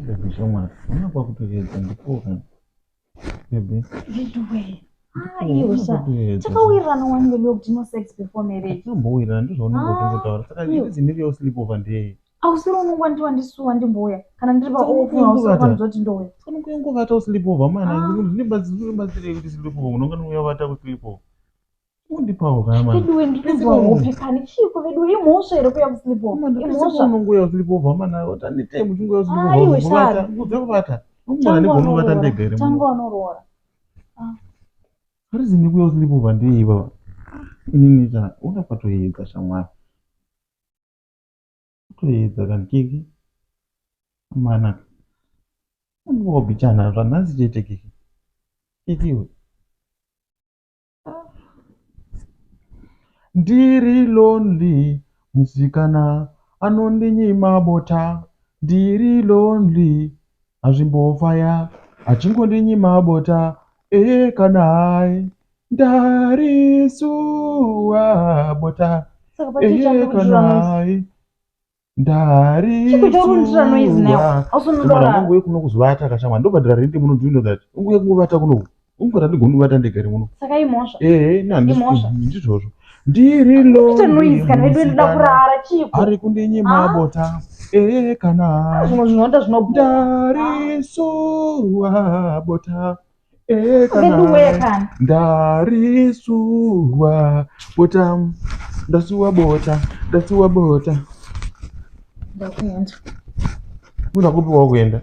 Baby shamwari, unakwa kutoedza ndipora. Baby. Vidwe. Ayosha. Chakawirirana wangu leo kuti no sex before marriage. Tambowirana ndizvaunenge uchingotaura. Saka ndiri ziniriyo sleepover ndei. Ausiro unongwa ndiwandisuwa ndimboya. Kana ndiri pa ofu ausiro kwanzoti ndoya. Kana kuyongovata sleepover mana ndinobatsire kuti sleepover unonga unouya ku sleepover. Undipawo kama. Vidwe ndikuzwa hope kani chiko vidwe imosha ere kuya ku sleepover. Imosha unongoya ku sleepover mana utani time uchingoya ku sleepover kuvata. Kuzovata. Umwana ndibonuvata ndegere. Tango anorora. Harizi ndikuya ku sleepover ndei baba. Inini cha unapatoedza shamwari. Kutoedza kana kiki. Mana. Ungobichana zvanhasi chete kiki. Ikiwe. Ndiri lonely, musikana anondinyima bota. Ndiri lonely, azvimbofaya achingondinyima bota. Kanai ndarisuwa bota. Kanai ndarisuwa. Mwana wangu uye kuno kuzovata kashamwa. Ndobhadhira renti muno do you know that? Unguye kungovata kuno. Ungora ndigonuvata ndegere muno. Saka imosha. Ndizvozvo. Ndiri lonely, ari kundinyima bota. Kana ndarisuwa bota. Kana ndarisuwa bota. Ndasuwa bota. Ndasuwa bota. Ndakuenda. Unakupiwa kuenda.